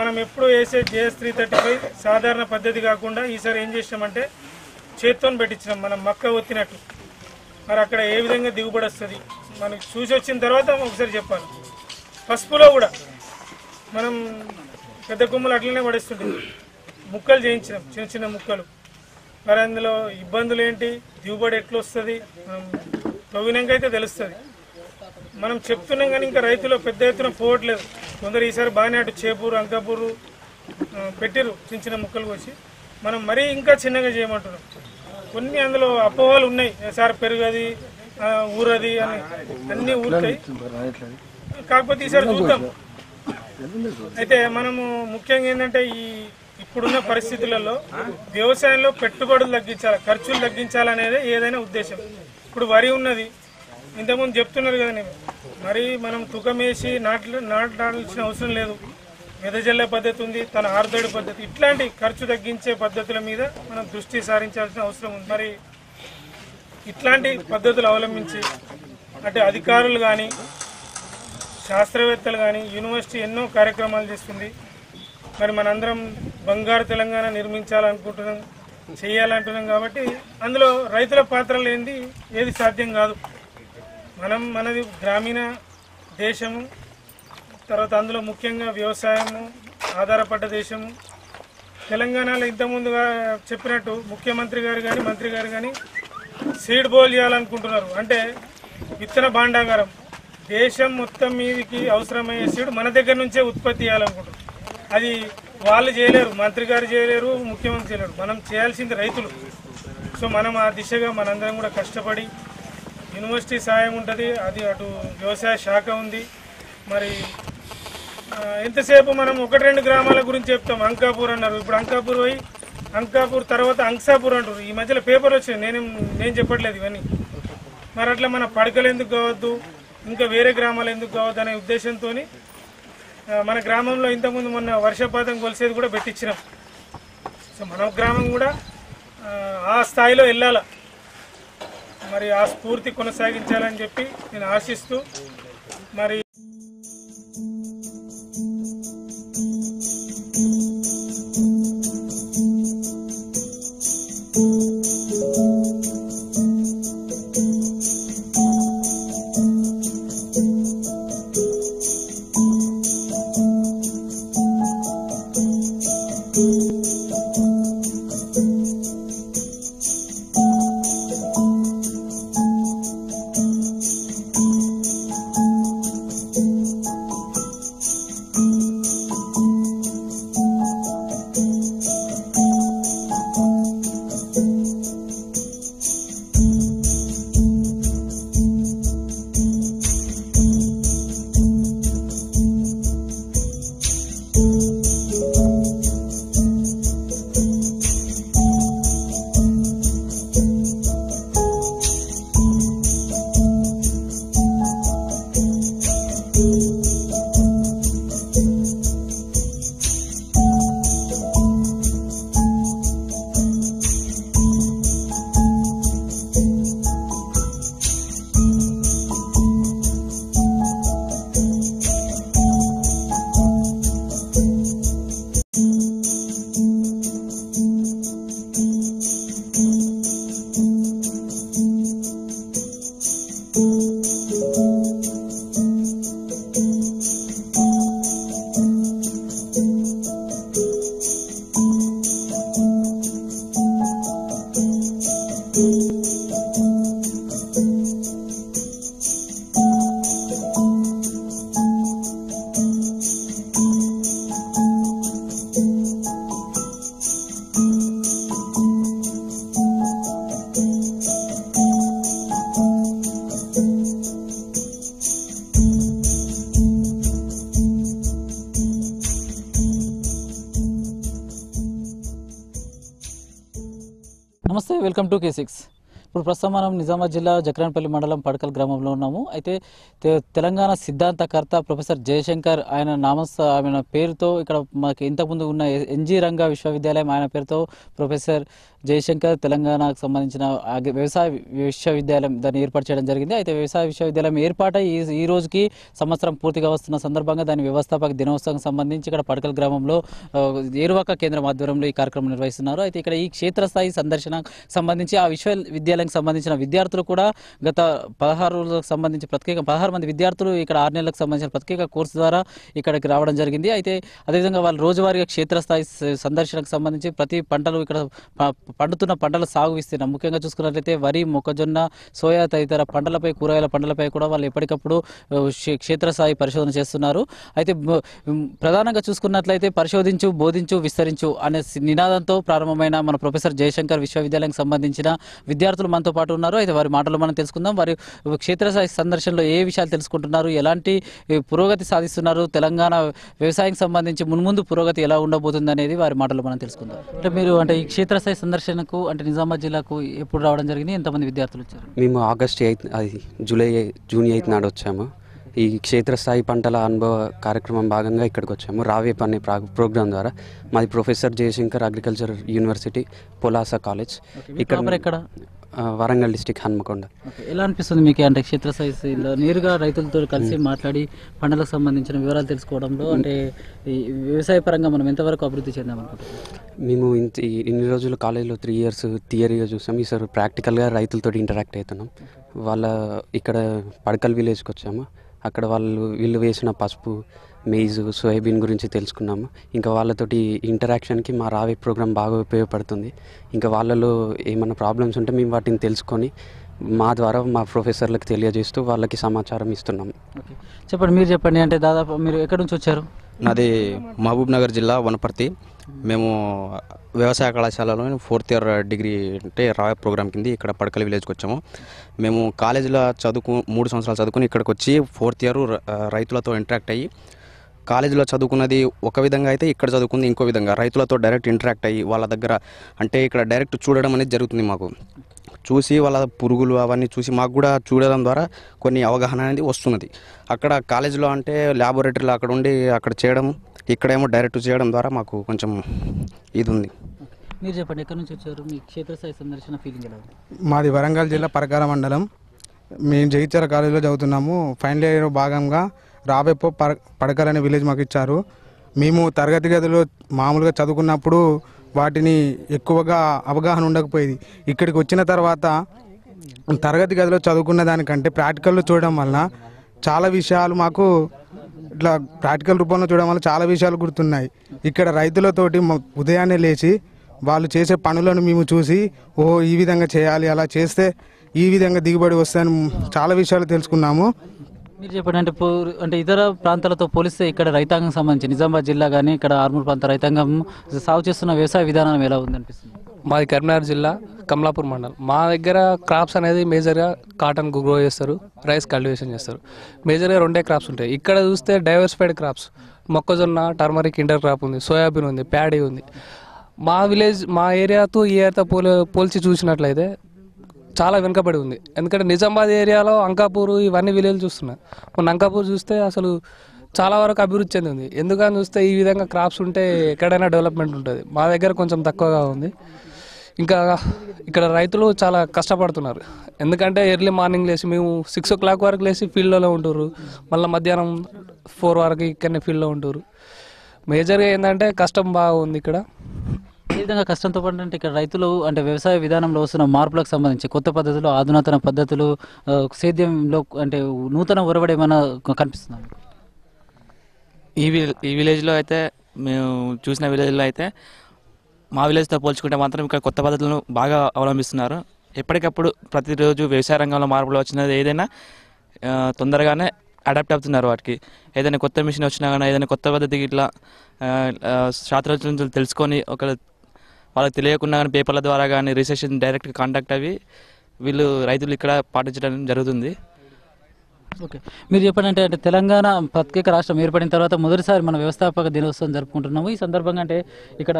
మనం ఎప్పుడు వేసే JS335 సాధారణ పద్ధతి కాకుండా ఈసారి ఏం చేసినామంటే చేత్తో పెట్టించినాం, మనం మక్క ఒత్తినట్టు. మరి అక్కడ ఏ విధంగా దిగుబడి వస్తుంది మనకు చూసి వచ్చిన తర్వాత ఒకసారి చెప్పాలి. పసుపులో కూడా మనం పెద్ద కొమ్మలు అట్లనే పడేస్తుంటాం, ముక్కలు చేయించినాం, చిన్న చిన్న ముక్కలు. మరి అందులో ఇబ్బందులు ఏంటి, దిగుబడి ఎట్లా వస్తుంది, మనం తవ్వినాక అయితే తెలుస్తుంది. మనం చెప్తున్నాం కానీ ఇంకా రైతులు పెద్ద ఎత్తున పోవట్లేదు. కొందరు ఈసారి బాగానే అటు చేపూరు అంకాపూరు పెట్టిరు చిన్న చిన్న ముక్కలు వచ్చి, మనం మరీ ఇంకా చిన్నగా చేయమంటున్నాం. కొన్ని అందులో అపోహలు ఉన్నాయి, సార్ పెరుగది ఊరది అని అన్నీ ఊరుతాయి. కాకపోతే ఈసారి చూద్దాం. అయితే మనము ముఖ్యంగా ఏంటంటే ఇప్పుడున్న పరిస్థితులలో వ్యవసాయంలో పెట్టుబడులు తగ్గించాలి, ఖర్చులు తగ్గించాలనేదే ఏదైనా ఉద్దేశం. ఇప్పుడు వరి ఉన్నది, ఇంతకుముందు చెప్తున్నారు కదా, నేను మరి మనం తుకం వేసి నాటాల్సిన అవసరం లేదు. వెదజల్లే పద్ధతి ఉంది, తన ఆరుతడి పద్ధతి, ఇట్లాంటి ఖర్చు తగ్గించే పద్ధతుల మీద మనం దృష్టి సారించాల్సిన అవసరం ఉంది. మరి ఇట్లాంటి పద్ధతులు అవలంబించి అంటే అధికారులు కానీ శాస్త్రవేత్తలు కానీ యూనివర్సిటీ ఎన్నో కార్యక్రమాలు చేస్తుంది. మరి మనందరం బంగారు తెలంగాణ నిర్మించాలనుకుంటున్నాం, చేయాలంటున్నాం. కాబట్టి అందులో రైతుల పాత్ర లేనిది ఏది సాధ్యం కాదు. మనది గ్రామీణ దేశము, తర్వాత అందులో ముఖ్యంగా వ్యవసాయము ఆధారపడ్డ దేశము. తెలంగాణలో ఇంతకుముందుగా చెప్పినట్టు ముఖ్యమంత్రి గారు కానీ మంత్రి గారు కానీ సీడ్ బౌల్ చేయాలనుకుంటున్నారు. అంటే విత్తన భాండాగారం, దేశం మొత్తం మీదకి అవసరమయ్యే సీడ్ మన దగ్గర నుంచే ఉత్పత్తి చేయాలనుకుంటున్నారు. అది వాళ్ళు చేయలేరు, మంత్రి గారు చేయలేరు, ముఖ్యమంత్రి చేయలేరు. మనం చేయాల్సింది రైతులు. సో మనం ఆ దిశగా మనందరం కూడా కష్టపడి, యూనివర్సిటీ సాయం ఉంటుంది, అది అటు వ్యవసాయ శాఖ ఉంది. మరి ఎంతసేపు మనం 1-2 గ్రామాల గురించి చెప్తాం. అంకాపూర్ అన్నారు, ఇప్పుడు అంకాపూర్ పోయి అంకాపూర్ తర్వాత అంక్సాపూర్ అంటారు. ఈ మధ్యలో పేపర్ వచ్చింది, నేను చెప్పట్లేదు ఇవన్నీ. మరి అట్లా మన పడకలు ఎందుకు కావద్దు, ఇంకా వేరే గ్రామాలు ఎందుకు కావద్దు అనే ఉద్దేశంతో మన గ్రామంలో ఇంతకుముందు మొన్న వర్షపాతం కొలిసేది కూడా పెట్టించినాం. సో మన గ్రామం కూడా ఆ స్థాయిలో వెళ్ళాల, మరి ఆ స్ఫూర్తి కొనసాగించాలని చెప్పి నేను ఆశిస్తూ, మరి
నమస్తే, వెల్కమ్ టు K6. ఇప్పుడు ప్రస్తుతం మనం నిజామాబాద్ జిల్లా జక్రాన్పల్లి మండలం పడకల్ గ్రామంలో ఉన్నాము. అయితే తెలంగాణ సిద్ధాంతకర్త ప్రొఫెసర్ జయశంకర్ ఆయన పేరుతో ఇక్కడ మనకి ఇంతకుముందు ఉన్న ఎన్జీ రంగా విశ్వవిద్యాలయం ఆయన పేరుతో ప్రొఫెసర్ జయశంకర్ తెలంగాణకు సంబంధించిన వ్యవసాయ విశ్వవిద్యాలయం దాన్ని ఏర్పాటు చేయడం జరిగింది. అయితే వ్యవసాయ విశ్వవిద్యాలయం ఏర్పాటై ఈ రోజుకి సంవత్సరం పూర్తిగా వస్తున్న సందర్భంగా దాని వ్యవస్థాపక దినోత్సవం సంబంధించి ఇక్కడ పడకల్ గ్రామంలో ఏరువాక కేంద్రం ఆధ్వర్యంలో ఈ కార్యక్రమం నిర్వహిస్తున్నారు. అయితే ఇక్కడ ఈ క్షేత్రస్థాయి సందర్శన సంబంధించి ఆ విశ్వవిద్యాలయం విశ్వవిద్యాలయానికి సంబంధించిన విద్యార్థులు కూడా గత 16 మంది విద్యార్థులు ఇక్కడ 6 నెలలకు సంబంధించిన ప్రత్యేక కోర్సు ద్వారా ఇక్కడికి రావడం జరిగింది. అయితే అదేవిధంగా వాళ్ళు రోజువారీగా క్షేత్రస్థాయి సందర్శనకు సంబంధించి ప్రతి పంటలు ఇక్కడ పండుతున్న పంటల సాగు విస్తీర్ణం ముఖ్యంగా చూసుకున్నట్లయితే వరి, మొక్కజొన్న, సోయా తదితర పంటలపై, కూరగాయల పంటలపై కూడా వాళ్ళు ఎప్పటికప్పుడు క్షేత్రస్థాయి పరిశోధన చేస్తున్నారు. అయితే ప్రధానంగా చూసుకున్నట్లయితే పరిశోధించు, బోధించు, విస్తరించు అనే నినాదంతో ప్రారంభమైన మన ప్రొఫెసర్ జయశంకర్ విశ్వవిద్యాలయానికి సంబంధించిన విద్యార్థులు మనతో పాటు ఉన్నారు. అయితే వారి మాటలు మనం తెలుసుకుందాం. వారి క్షేత్రస్థాయి సందర్శనలో ఏ విషయాలు తెలుసుకుంటున్నారు, ఎలాంటి పురోగతి సాధిస్తున్నారు, తెలంగాణ వ్యవసాయానికి సంబంధించి మున్ముందు పురోగతి ఎలా ఉండబోతుంది అనేది వారి మాటలు మనం తెలుసుకుందాం. అంటే మీరు ఈ క్షేత్రస్థాయి సందర్శనకు నిజామాబాద్ జిల్లాకు ఎప్పుడు రావడం జరిగింది, ఎంతమంది విద్యార్థులు వచ్చారు?
మేము ఆగస్ట్ 8 జూన్ 8 నాడు వచ్చాము. ఈ క్షేత్రస్థాయి పంటల అనుభవ కార్యక్రమం భాగంగా ఇక్కడికి వచ్చాము. రావేప్ అనే ప్రోగ్రాం ద్వారా. మాది professor Jayashankar agriculture university Polasa college. ఇక్కడ వరంగల్ డిస్టిక్ హన్మకొండ.
ఎలా అనిపిస్తుంది మీకు అంటే క్షేత్రస్థాయిలో నేరుగా రైతులతో కలిసి మాట్లాడి పంటలకు సంబంధించిన వివరాలు తెలుసుకోవడంలో అంటే వ్యవసాయ పరంగా మనం ఎంతవరకు అభివృద్ధి చెందామనుకుంటున్నాం?
మేము ఇన్ని రోజులు కాలేజీలో 3 years థియరీగా చూసాం. ఈసారి ప్రాక్టికల్గా రైతులతో ఇంటరాక్ట్ అవుతున్నాం. ఇక్కడ పడకల్ విలేజ్కి వచ్చాము. అక్కడ వీళ్ళు వేసిన పసుపు, మెయిజ్, సోయాబీన్ గురించి తెలుసుకున్నాము. ఇంకా వాళ్ళతోటి ఇంటరాక్షన్కి మా రావే ప్రోగ్రాం బాగా ఉపయోగపడుతుంది. ఇంకా వాళ్ళలో ఏమైనా ప్రాబ్లమ్స్ ఉంటే మేము వాటిని తెలుసుకొని మా ద్వారా మా ప్రొఫెసర్లకు తెలియజేస్తూ వాళ్ళకి సమాచారం ఇస్తున్నాము.
చెప్పండి, మీరు చెప్పండి. అంటే దాదాపు మీరు ఎక్కడి నుంచి వచ్చారు?
నాది మహబూబ్ నగర్ జిల్లా వనపర్తి. మేము వ్యవసాయ కళాశాలలో 4th year డిగ్రీ అంటే రావే ప్రోగ్రామ్ కింద ఇక్కడ పడకల్ విలేజ్కి వచ్చాము. మేము కాలేజీలో 3 సంవత్సరాలు చదువుకుని ఇక్కడికి వచ్చి 4th year రైతులతో ఇంటరాక్ట్ అయ్యి, కాలేజీలో చదువుకున్నది ఒక విధంగా అయితే ఇక్కడ చదువుకుంది ఇంకో విధంగా. రైతులతో డైరెక్ట్ ఇంటరాక్ట్ అయ్యి వాళ్ళ దగ్గర అంటే ఇక్కడ డైరెక్ట్ చూడడం అనేది జరుగుతుంది. మాకు చూసి వాళ్ళ పురుగులు అవన్నీ చూసి మాకు కూడా చూడడం ద్వారా కొన్ని అవగాహన అనేది వస్తున్నది. అక్కడ కాలేజీలో అంటే ల్యాబొరేటరీలో అక్కడ ఉండి అక్కడ చేయడం, ఇక్కడేమో డైరెక్ట్ చేయడం ద్వారా మాకు కొంచెం ఇది ఉంది.
మీరు చెప్పండి, ఎక్కడి నుంచి వచ్చారు? మీ క్షేత్రస్థాయి సందర్శన ఫీలింగ్ ఎలా ఉంది?
మాది వరంగల్ జిల్లా పరకాల మండలం. మేము జగిత్యాల కాలేజీలో చదువుతున్నాము. ఫైనల్ ఇయర్ భాగంగా రావేపో పడకల్ అనే విలేజ్ మాకు ఇచ్చారు. మేము తరగతి గదిలో మామూలుగా చదువుకున్నప్పుడు వాటిని ఎక్కువగా అవగాహన ఉండకపోయేది. ఇక్కడికి వచ్చిన తర్వాత తరగతి గదిలో చదువుకున్న దానికంటే ప్రాక్టికల్లో చూడడం వలన చాలా విషయాలు మాకు ఇట్లా ప్రాక్టికల్ రూపంలో చూడడం వల్ల చాలా విషయాలు గుర్తున్నాయి. ఇక్కడ రైతులతోటి ఉదయాన్నే లేచి వాళ్ళు చేసే పనులను మేము చూసి ఈ విధంగా చేయాలి, అలా చేస్తే ఈ విధంగా దిగుబడి వస్తాయని చాలా విషయాలు తెలుసుకున్నాము.
మీరు చెప్పండి, అంటే ఇతర ప్రాంతాలతో పోలిస్తే ఇక్కడ రైతాంగం సంబంధించి నిజామాబాద్ జిల్లా కానీ ఇక్కడ ఆర్మూర్ ప్రాంత రైతాంగం సాగు చేస్తున్న వ్యవసాయ విధానం ఎలా ఉంది అనిపిస్తుంది?
మాది కరీంనగర్ జిల్లా కమలాపూర్ మండలం. మా దగ్గర క్రాప్స్ అనేది మేజర్గా కాటన్ గ్రో చేస్తారు, రైస్ కల్టివేషన్ చేస్తారు. మేజర్గా 2 క్రాప్స్ ఉంటాయి. ఇక్కడ చూస్తే డైవర్సిఫైడ్ క్రాప్స్, మొక్కజొన్న, టర్మరిక్ ఇంటర్ క్రాప్ ఉంది, సోయాబీన్ ఉంది, ప్యాడీ ఉంది. మా విలేజ్ మా ఏరియాతో ఈ ఏరియాతో పోల్చి చూసినట్లయితే చాలా వెనుకబడి ఉంది. ఎందుకంటే నిజామాబాద్ ఏరియాలో అంకాపూర్ ఇవన్నీ విలేజ్ చూస్తున్నాయి. మొన్న అంకాపూర్ చూస్తే అసలు చాలా వరకు అభివృద్ధి చెందింది. ఎందుకని చూస్తే ఈ విధంగా క్రాప్స్ ఉంటే ఎక్కడైనా డెవలప్మెంట్ ఉంటుంది. మా దగ్గర కొంచెం తక్కువగా ఉంది. ఇంకా ఇక్కడ రైతులు చాలా కష్టపడుతున్నారు. ఎందుకంటే ఎర్లీ మార్నింగ్ లేచి మేము 6 o'clock వరకు లేచి ఫీల్డ్లో ఉంటారు, మళ్ళీ మధ్యాహ్నం 4 వరకు ఇక్కడనే ఫీల్డ్లో ఉంటారు. మేజర్గా ఏంటంటే కష్టం బాగా ఉంది ఇక్కడ.
ఏ విధంగా కష్టంతో పాటు అంటే ఇక్కడ రైతులు అంటే వ్యవసాయ విధానంలో వస్తున్న మార్పులకు సంబంధించి కొత్త పద్ధతులు, ఆధునాతన పద్ధతులు, సేద్యంలో అంటే నూతన ఒరవడి ఏమైనా కనిపిస్తుంది?
ఈ విలేజ్లో అయితే మేము చూసిన విలేజ్లో అయితే మా విలేజ్తో పోల్చుకుంటే మాత్రం ఇక్కడ కొత్త పద్ధతులను బాగా అవలంబిస్తున్నారు. ఎప్పటికప్పుడు ప్రతిరోజు వ్యవసాయ రంగంలో మార్పులు వచ్చినది ఏదైనా తొందరగానే అడాప్ట్ అవుతున్నారు. వాటికి ఏదైనా కొత్త మిషన్ వచ్చినా కానీ ఏదైనా కొత్త పద్ధతికి ఇట్లా శాస్త్రజ్ఞులు తెలుసుకొని వాళ్ళకి తెలియకుండా కానీ పేపర్ల ద్వారా కానీ రీసెర్చ్ డైరెక్ట్గా కాంటాక్ట్ అవి వీళ్ళు రైతులు ఇక్కడ పాటించడం జరుగుతుంది.
ఓకే, మీరు చెప్పండి. అంటే తెలంగాణ ప్రత్యేక రాష్ట్రం ఏర్పడిన తర్వాత మొదటిసారి మన వ్యవస్థాపక దినోత్సవం జరుపుకుంటున్నాము. ఈ సందర్భంగా అంటే ఇక్కడ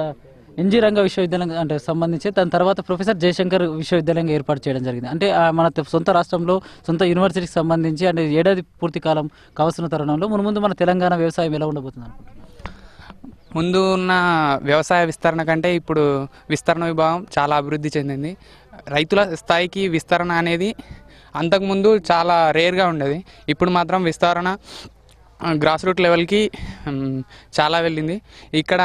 ఎన్జీ రంగ విశ్వవిద్యాలయం అంటే సంబంధించి దాని తర్వాత ప్రొఫెసర్ జయశంకర్ విశ్వవిద్యాలయంగా ఏర్పాటు చేయడం జరిగింది. అంటే మన సొంత రాష్ట్రంలో సొంత యూనివర్సిటీకి సంబంధించి అంటే ఏడాది పూర్తి కాలం కావాల్సిన తరుణంలో ముందు మన తెలంగాణ వ్యవసాయం ఎలా ఉండబోతుంది అనుకుంటున్నాను?
ముందు ఉన్న వ్యవసాయ విస్తరణ కంటే ఇప్పుడు విస్తరణ విభాగం చాలా అభివృద్ధి చెందింది. రైతుల స్థాయికి విస్తరణ అనేది అంతకుముందు చాలా రేర్గా ఉండేది. ఇప్పుడు మాత్రం విస్తరణ గ్రాస్ రూట్ లెవెల్కి చాలా వెళ్ళింది. ఇక్కడ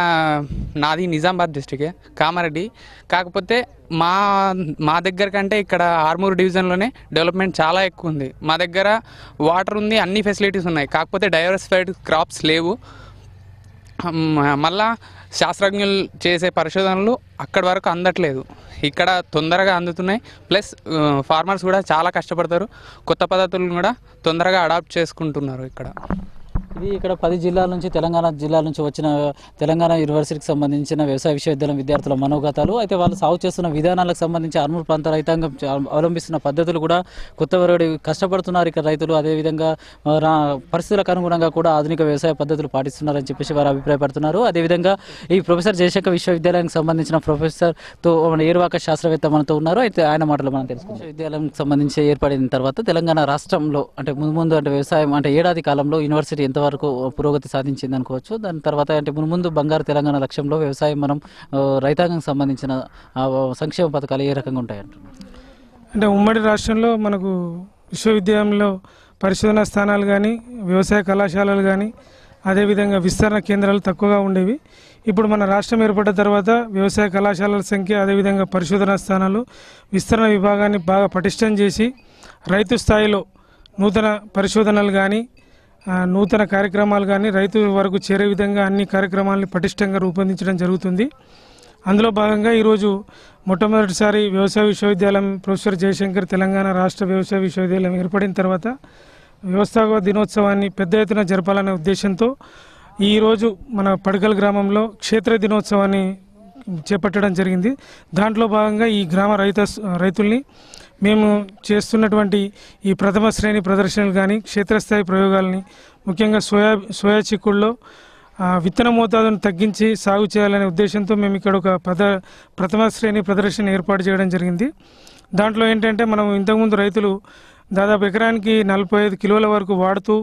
నాది నిజామాబాద్ డిస్టికే, కామారెడ్డి. కాకపోతే మా దగ్గర కంటే ఇక్కడ ఆర్మూర్ డివిజన్లోనే డెవలప్మెంట్ చాలా ఎక్కువ ఉంది. మా దగ్గర వాటర్ ఉంది, అన్ని ఫెసిలిటీస్ ఉన్నాయి, కాకపోతే డైవర్సిఫైడ్ క్రాప్స్ లేవు. మళ్ళా శాస్త్రజ్ఞులు చేసే పరిశోధనలు అక్కడి వరకు అందట్లేదు, ఇక్కడ తొందరగా అందుతున్నాయి. ప్లస్ ఫార్మర్స్ కూడా చాలా కష్టపడతారు, కొత్త పద్ధతులను కూడా తొందరగా అడాప్ట్ చేసుకుంటున్నారు ఇక్కడ.
ఇది ఇక్కడ 10 జిల్లాల నుంచి తెలంగాణ జిల్లాల నుంచి వచ్చిన తెలంగాణ యూనివర్సిటీకి సంబంధించిన వ్యవసాయ విశ్వవిద్యాలయం విద్యార్థుల మనోగతాలు. అయితే వాళ్ళు సాగు చేస్తున్న విధానాలకు సంబంధించి ఆర్మూర్ ప్రాంత రైతాంగం అవలంబిస్తున్న పద్ధతులు కూడా కొత్త వరడి కష్టపడుతున్నారు ఇక్కడ రైతులు. అదేవిధంగా పరిస్థితులకు అనుగుణంగా కూడా ఆధునిక వ్యవసాయ పద్ధతులు పాటిస్తున్నారని చెప్పేసి వారు అభిప్రాయపడుతున్నారు. అదేవిధంగా ఈ ప్రొఫెసర్ జయశంకర్ విశ్వవిద్యాలయానికి సంబంధించిన ప్రొఫెసర్తో ఏర్వాక శాస్త్రవేత్త మనతో ఉన్నారు. అయితే ఆయన మాటలు మనం తెలుసుకుందాం. విశ్వవిద్యాలయానికి సంబంధించి ఏర్పడిన తర్వాత తెలంగాణ రాష్ట్రంలో అంటే ముందు అంటే వ్యవసాయం అంటే ఏడాది కాలంలో యూనివర్సిటీ ఎంతవరకు పురోగతి సాధించింది అనుకోవచ్చు. దాని తర్వాత అంటే ముందు బంగారు తెలంగాణ లక్ష్యంలో వ్యవసాయం మనం రైతాంగం సంబంధించిన సంక్షేమ పథకాలు ఏ రకంగా ఉంటాయంటున్నారు?
అంటే ఉమ్మడి రాష్ట్రంలో మనకు విశ్వవిద్యాలయంలో పరిశోధనా స్థానాలు కానీ వ్యవసాయ కళాశాలలు కానీ అదేవిధంగా విస్తరణ కేంద్రాలు తక్కువగా ఉండేవి. ఇప్పుడు మన రాష్ట్రం ఏర్పడిన తర్వాత వ్యవసాయ కళాశాలల సంఖ్య అదేవిధంగా పరిశోధనా స్థానాలు విస్తరణ విభాగాన్ని బాగా పటిష్టం చేసి రైతు స్థాయిలో నూతన పరిశోధనలు కానీ నూతన కార్యక్రమాలు కానీ రైతు వరకు చేరే విధంగా అన్ని కార్యక్రమాలని పటిష్టంగా రూపొందించడం జరుగుతుంది. అందులో భాగంగా ఈరోజు మొట్టమొదటిసారి వ్యవసాయ విశ్వవిద్యాలయం ప్రొఫెసర్ జయశంకర్ తెలంగాణ రాష్ట్ర వ్యవసాయ విశ్వవిద్యాలయం ఏర్పడిన తర్వాత వ్యవస్థాపక దినోత్సవాన్ని పెద్ద ఎత్తున జరపాలనే ఉద్దేశంతో ఈరోజు మన పడకల్ గ్రామంలో క్షేత్ర దినోత్సవాన్ని చేపట్టడం జరిగింది. దాంట్లో భాగంగా ఈ గ్రామ రైతుల్ని మేము చేస్తున్నటువంటి ఈ ప్రథమ శ్రేణి ప్రదర్శనలు కానీ క్షేత్రస్థాయి ప్రయోగాలని ముఖ్యంగా సోయా చిక్కుడులో విత్తన మోతాదును తగ్గించి సాగు చేయాలనే ఉద్దేశంతో మేము ఇక్కడ ఒక ప్రథమ శ్రేణి ప్రదర్శన ఏర్పాటు చేయడం జరిగింది. దాంట్లో ఏంటంటే మనం ఇంతకుముందు రైతులు దాదాపు ఎకరానికి 45 కిలోల వరకు వాడుతూ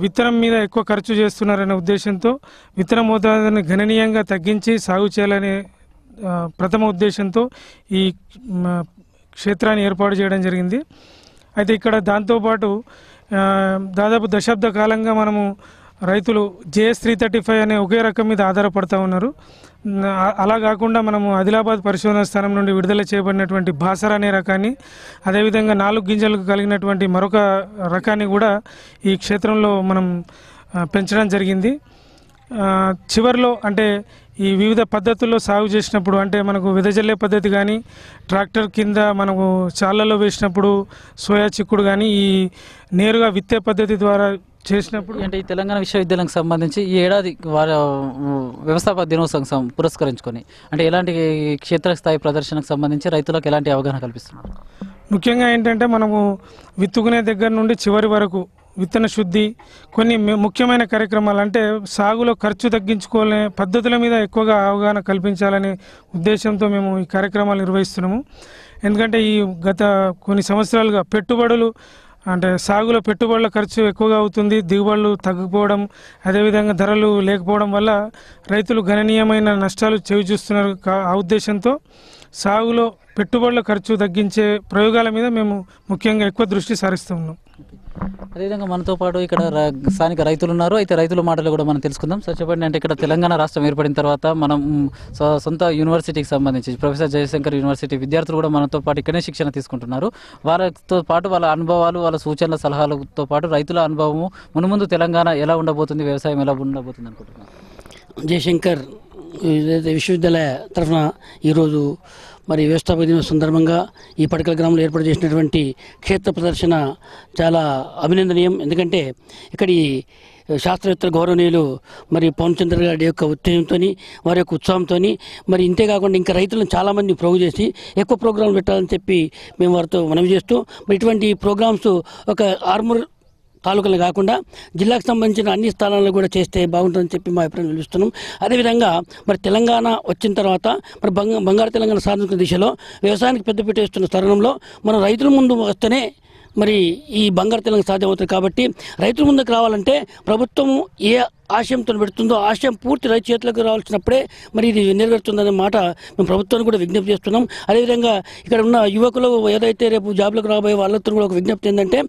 విత్తనం మీద ఎక్కువ ఖర్చు చేస్తున్నారనే ఉద్దేశంతో విత్తన మోతాదుని గణనీయంగా తగ్గించి సాగు చేయాలనే ప్రథమ ఉద్దేశంతో ఈ క్షేత్రాన్ని ఏర్పాటు చేయడం జరిగింది. అయితే ఇక్కడ దాంతోపాటు దాదాపు దశాబ్ద కాలంగా మనము రైతులు JS 335 అనే ఒకే రకం మీద ఆధారపడుతూ ఉన్నారు. అలా కాకుండా మనము ఆదిలాబాద్ పరిశోధన స్థానం నుండి విడుదల చేయబడినటువంటి బాసర అనే రకాన్ని అదేవిధంగా 4 గింజలకు కలిగినటువంటి మరొక రకాన్ని కూడా ఈ క్షేత్రంలో మనం పెంచడం జరిగింది. చివరిలో అంటే ఈ వివిధ పద్ధతుల్లో సాగు చేసినప్పుడు అంటే మనకు వెదజల్లే పద్ధతి కానీ ట్రాక్టర్ కింద మనకు చాళ్ళలో వేసినప్పుడు సోయా చిక్కుడు కానీ ఈ నేరుగా విత్తే పద్ధతి ద్వారా చేసినప్పుడు
అంటే ఈ తెలంగాణ విశ్వవిద్యాలయానికి సంబంధించి ఈ ఏడాది వారి వ్యవస్థాపక దినోత్సవం పురస్కరించుకొని అంటే ఎలాంటి క్షేత్రస్థాయి ప్రదర్శనకు సంబంధించి రైతులకు ఎలాంటి అవగాహన కల్పిస్తున్నారు?
ముఖ్యంగా ఏంటంటే మనము విత్తుకునే దగ్గర నుండి చివరి వరకు విత్తన శుద్ధి కొన్ని ముఖ్యమైన కార్యక్రమాలు అంటే సాగులో ఖర్చు తగ్గించుకోలే పద్ధతుల మీద ఎక్కువగా అవగాహన కల్పించాలనే ఉద్దేశంతో మేము ఈ కార్యక్రమాలు నిర్వహిస్తున్నాము. ఎందుకంటే ఈ గత కొన్ని సంవత్సరాలుగా పెట్టుబడులు అంటే సాగులో పెట్టుబడుల ఖర్చు ఎక్కువగా అవుతుంది, దిగుబడులు తగ్గిపోవడం అదేవిధంగా ధరలు లేకపోవడం వల్ల రైతులు గణనీయమైన నష్టాలు చవిచూస్తున్నారు. ఆ ఉద్దేశంతో సాగులో పెట్టుబడుల ఖర్చు తగ్గించే ప్రయోగాల మీద మేము ముఖ్యంగా ఎక్కువ దృష్టి సారిస్తూ ఉన్నాం.
అదేవిధంగా మనతో పాటు ఇక్కడ స్థానిక రైతులు ఉన్నారు. అయితే రైతుల మాటలు కూడా మనం తెలుసుకుందాం. సార్ చెప్పండి, అంటే ఇక్కడ తెలంగాణ రాష్ట్రం ఏర్పడిన తర్వాత మనం సొంత యూనివర్సిటీకి సంబంధించి ప్రొఫెసర్ జయశంకర్ యూనివర్సిటీ విద్యార్థులు కూడా మనతో పాటు ఇక్కడే శిక్షణ తీసుకుంటున్నారు. వారితో పాటు వాళ్ళ అనుభవాలు వాళ్ళ సూచనల సలహాలతో పాటు రైతుల అనుభవము మునుముందు తెలంగాణ ఎలా ఉండబోతుంది, వ్యవసాయం ఎలా ఉండబోతుంది అనుకుంటున్నారు?
జయశంకర్ విశ్వవిద్యాలయ తరఫున ఈరోజు మరి వ్యవస్థాపక దినం సందర్భంగా ఈ పడకల గ్రామంలో ఏర్పాటు చేసినటువంటి క్షేత్ర ప్రదర్శన చాలా అభినందనీయం. ఎందుకంటే ఇక్కడి శాస్త్రవేత్తల గౌరవనీయులు మరి పవన్ చంద్ర గారి యొక్క ఉత్తేజంతో వారి యొక్క ఉత్సాహంతో మరి ఇంతేకాకుండా ఇంకా రైతులను చాలామంది ప్రోగు చేసి ఎక్కువ ప్రోగ్రాంలు పెట్టాలని చెప్పి మేము వారితో మనవి చేస్తూ మరి ఇటువంటి ప్రోగ్రామ్స్ ఒక ఆర్మూర్ తాలూకాలు కాకుండా జిల్లాకు సంబంధించిన అన్ని స్థానాల్లో కూడా చేస్తే బాగుంటుందని చెప్పి మా అభిప్రాయం నిలుస్తున్నాం. అదేవిధంగా మరి తెలంగాణ వచ్చిన తర్వాత మరి బంగారు తెలంగాణ సాధించిన దిశలో వ్యవసాయానికి పెద్దపీట వేస్తున్న తరుణంలో మనం రైతుల ముందు వస్తేనే మరి ఈ బంగారు తెలంగాణ సాధ్యమవుతుంది. కాబట్టి రైతుల ముందుకు రావాలంటే ప్రభుత్వం ఏ ఆశయంతో పెడుతుందో ఆశయం పూర్తి రైతు చేతులకు రావాల్సినప్పుడే మరి ఇది నెరవేరుతుందనే మాట మేము ప్రభుత్వానికి కూడా విజ్ఞప్తి చేస్తున్నాం. అదేవిధంగా ఇక్కడ ఉన్న యువకులు ఏదైతే రేపు జాబ్లకు రాబోయే వాళ్ళతో కూడా ఒక విజ్ఞప్తి ఏంటంటే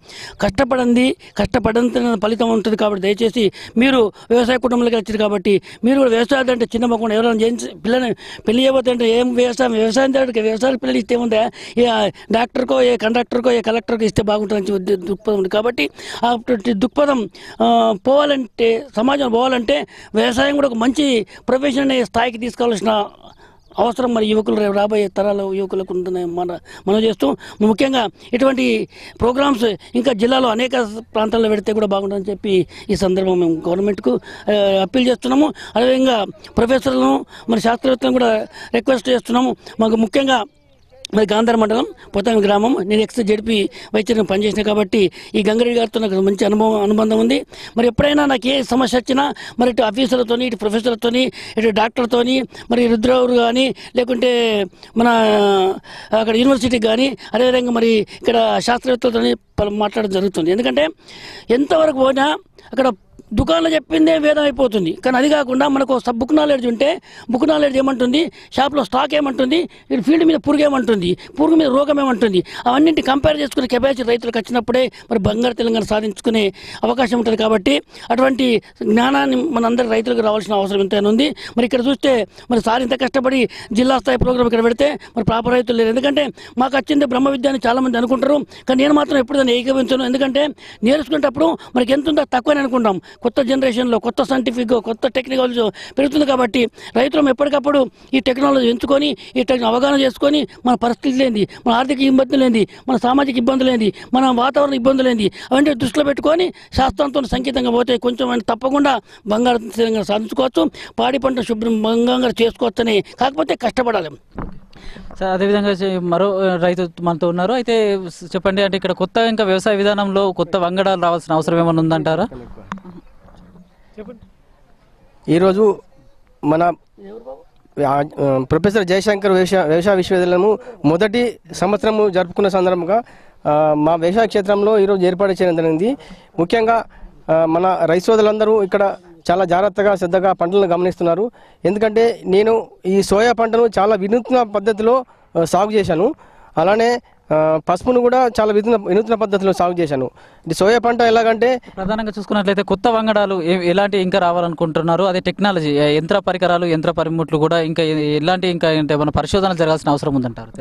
కష్టపడంత ఫలితం ఉంటుంది. కాబట్టి దయచేసి మీరు వ్యవసాయ కుటుంబంలోకి వచ్చారు కాబట్టి మీరు కూడా వ్యవసాయం అంటే చిన్న మొక్క ఎవరైనా పిల్లని పెళ్లి చేయబోతే అంటే ఏం వ్యవసాయం వ్యవసాయ పిల్లలు ఇస్తే ఉందా ఏ డాక్టర్కో ఏ కండక్టర్కో ఏ కలెక్టర్కో ఇస్తే బాగుంటుందని దృక్పథం ఉంది. కాబట్టి ఆ దృక్పథం పోవాలంటే సమాజం పోవాలంటే వ్యవసాయం కూడా ఒక మంచి ప్రొఫెషన్ అనే స్థాయికి తీసుకోవాల్సిన అవసరం మరి యువకులు రాబోయే తరాల యువకులకు ఉందని మనం చేస్తూ ముఖ్యంగా ఇటువంటి ప్రోగ్రామ్స్ ఇంకా జిల్లాలో అనేక ప్రాంతాల్లో పెడితే కూడా బాగుంటుందని చెప్పి ఈ సందర్భం మేము గవర్నమెంట్కు అప్పీల్ చేస్తున్నాము. అదేవిధంగా ప్రొఫెసర్లను మరి శాస్త్రవేత్తలను కూడా రిక్వెస్ట్ చేస్తున్నాము. మాకు ముఖ్యంగా మరి గాంధార మండలం పొతంగ గ్రామం, నేను జెడ్పీ వైద్యం పనిచేసిన కాబట్టి ఈ గంగారెడ్డి గారితో నాకు మంచి అనుబంధం ఉంది. మరి ఎప్పుడైనా నాకు ఏ సమస్య వచ్చినా మరి ఇటు ఆఫీసర్లతో ఇటు ప్రొఫెసర్లతో ఇటు డాక్టర్తో మరి రుద్రరావు కానీ లేకుంటే మన అక్కడ యూనివర్సిటీకి కానీ అదేవిధంగా మరి ఇక్కడ శాస్త్రవేత్తలతో మాట్లాడడం జరుగుతుంది. ఎందుకంటే ఎంతవరకు పోయినా అక్కడ దుకాణంలో చెప్పిందే వేదం అయిపోతుంది. కానీ అది కాకుండా మనకు బుక్ నాలెడ్జ్ ఉంటే బుక్ నాలెడ్జ్ ఏమంటుంది, షాప్లో స్టాక్ ఏమంటుంది, ఫీల్డ్ మీద పురుగు ఏమంటుంది, పురుగు మీద రోగం ఏమంటుంది, అవన్నింటి కంపేర్ చేసుకునే కెపాసిటీ రైతులకు వచ్చినప్పుడే మరి బంగారు తెలంగాణ సాధించుకునే అవకాశం ఉంటుంది. కాబట్టి అటువంటి జ్ఞానాన్ని మనందరి రైతులకు రావాల్సిన అవసరం ఎంతైనా ఉంది. మరి ఇక్కడ చూస్తే మరి సార్ ఇంత కష్టపడి జిల్లా స్థాయి ప్రోగ్రాం ఇక్కడ పెడితే మరి ప్రాపర్ రైతులు లేరు. ఎందుకంటే మాకు వచ్చింది బ్రహ్మ విద్య అని చాలామంది అనుకుంటారు. కానీ నేను మాత్రం ఎప్పుడు దాన్ని ఏకీభవించను. ఎందుకంటే నేర్చుకునేటప్పుడు మనకి ఎంత ఉందో తక్కువని అనుకుంటాం. కొత్త జనరేషన్లో కొత్త సైంటిఫిక్ కొత్త టెక్నాలజీ పెరుగుతుంది. కాబట్టి రైతులు ఎప్పటికప్పుడు ఈ టెక్నాలజీ ఎంచుకొని ఈ అవగాహన చేసుకొని మన పరిస్థితి లేనిది, మన ఆర్థిక ఇబ్బందులు లేనిది, మన సామాజిక ఇబ్బందులు లేనిది, మన వాతావరణ ఇబ్బందులు లేనిది అవన్నీ దృష్టిలో పెట్టుకొని శాస్త్రంతో సంకేతంగా పోతే కొంచెం తప్పకుండా బంగారు తెలంగాణ సాధించుకోవచ్చు. పాడి పంట శుభ్రంగా చేసుకోవచ్చని, కాకపోతే కష్టపడాలి.
సార్ అదేవిధంగా మరో రైతు మనతో ఉన్నారు. అయితే చెప్పండి, అంటే ఇక్కడ కొత్త ఇంకా వ్యవసాయ విధానంలో కొత్త వంగడాలు రావాల్సిన అవసరం ఏమైనా ఉందంటారా?
ఈరోజు మన ప్రొఫెసర్ జయశంకర్ వ్యవసాయ విశ్వవిద్యాలయము మొదటి సంవత్సరము జరుపుకున్న సందర్భంగా మా వ్యవసాయ క్షేత్రంలో ఈరోజు ఏర్పాటు చేయడం జరిగింది. ముఖ్యంగా మన రైతు సోదరులందరూ ఇక్కడ చాలా జాగ్రత్తగా శ్రద్ధగా పంటలను గమనిస్తున్నారు. ఎందుకంటే నేను ఈ సోయా పంటను చాలా వినూత్న పద్ధతిలో సాగు చేశాను. అలానే పసుపును కూడా చాలా వినూత్న పద్ధతిలో సాగు చేశాను. ఇది సోయా పంట ఎలాగంటే
ప్రధానంగా చూసుకున్నట్లయితే కొత్త వంగడాలు ఎలాంటి ఇంకా రావాలనుకుంటున్నారు? అదే టెక్నాలజీ, యంత్ర పరికరాలు, యంత్ర పనిముట్లు కూడా ఇంకా ఎలాంటి ఇంకా మన పరిశోధన జరగాల్సిన అవసరం ఉందంటారు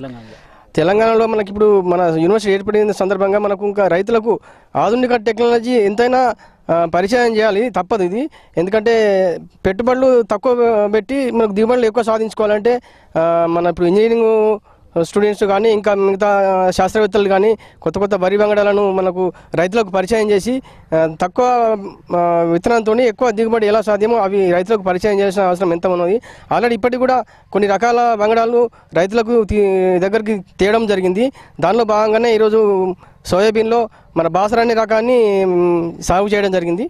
తెలంగాణలో? మనకి ఇప్పుడు మన యూనివర్సిటీ ఏర్పడిన సందర్భంగా మనకు ఇంకా రైతులకు ఆధునిక టెక్నాలజీ ఎంతైనా పరిచయం చేయాలి, తప్పదు ఇది. ఎందుకంటే పెట్టుబడులు తక్కువ పెట్టి మనకు దిగుబడులు ఎక్కువ సాధించుకోవాలంటే మన ఇప్పుడు ఇంజనీరింగ్ స్టూడెంట్స్ కానీ ఇంకా మిగతా శాస్త్రవేత్తలు కానీ కొత్త కొత్త వరి వంగడాలను మనకు రైతులకు పరిచయం చేసి తక్కువ విత్తనంతో ఎక్కువ దిగుబడి ఎలా సాధ్యమో అవి రైతులకు పరిచయం చేయాల్సిన అవసరం ఎంత ఉన్నది. ఆల్రెడీ ఇప్పటికి కూడా కొన్ని రకాల వంగడాలు రైతులకు దగ్గరికి తేయడం జరిగింది. దానిలో భాగంగానే ఈరోజు సోయాబీన్లో మన బాసర అనే రకాన్ని సాగు చేయడం జరిగింది.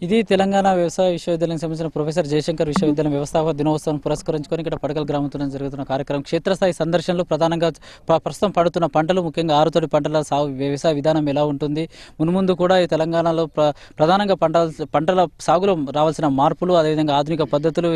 ఇది తెలంగాణ వ్యవసాయ విశ్వవిద్యాలయం సంబంధించిన ప్రొఫెసర్ జయశంకర్ విశ్వవిద్యాలయం వ్యవస్థాపక దినోత్సవం పురస్కరించుకొని ఇక్కడ పడకల గ్రామంతో జరుగుతున్న కార్యక్రమం. క్షేత్రస్థాయి సందర్శనలు ప్రధానంగా ప్రస్తుతం పడుతున్న పంటలు, ముఖ్యంగా ఆరుతడి పంటల సాగు వ్యవసాయ విధానం ఎలా ఉంటుంది, మున్ముందు కూడా ఈ తెలంగాణలో ప్రధానంగా పంటల సాగులో రావాల్సిన మార్పులు, అదేవిధంగా ఆధునిక పద్ధతులు,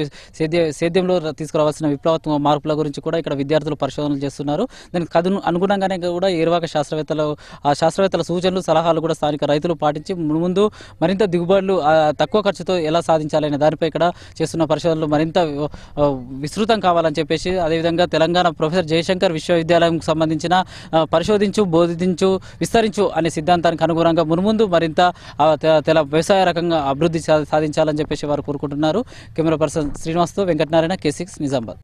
సేద్యంలో తీసుకురావాల్సిన విప్లవాత్మక మార్పుల గురించి కూడా ఇక్కడ విద్యార్థులు పరిశోధనలు చేస్తున్నారు. దానికి అనుగుణంగానే కూడా ఏర్వాక శాస్త్రవేత్తల సూచనలు, సలహాలు కూడా స్థానిక రైతులు పాటించి మున్ముందు మరింత దిగుబడులు తక్కువ ఖర్చుతో ఎలా సాధించాలనే దానిపై ఇక్కడ చేస్తున్న పరిశోధనలు మరింత విస్తృతం కావాలని చెప్పేసి, అదేవిధంగా తెలంగాణ ప్రొఫెసర్ జయశంకర్ విశ్వవిద్యాలయం సంబంధించిన పరిశోధించు, బోధించు, విస్తరించు అనే సిద్ధాంతానికి అనుగుణంగా మున్ముందు మరింత వ్యవసాయ రకంగా అభివృద్ధి సాధించాలని చెప్పేసి వారు కోరుకుంటున్నారు. కెమెరా పర్సన్ శ్రీనివాస్తో వెంకటనారాయణ, K6 నిజామాబాద్.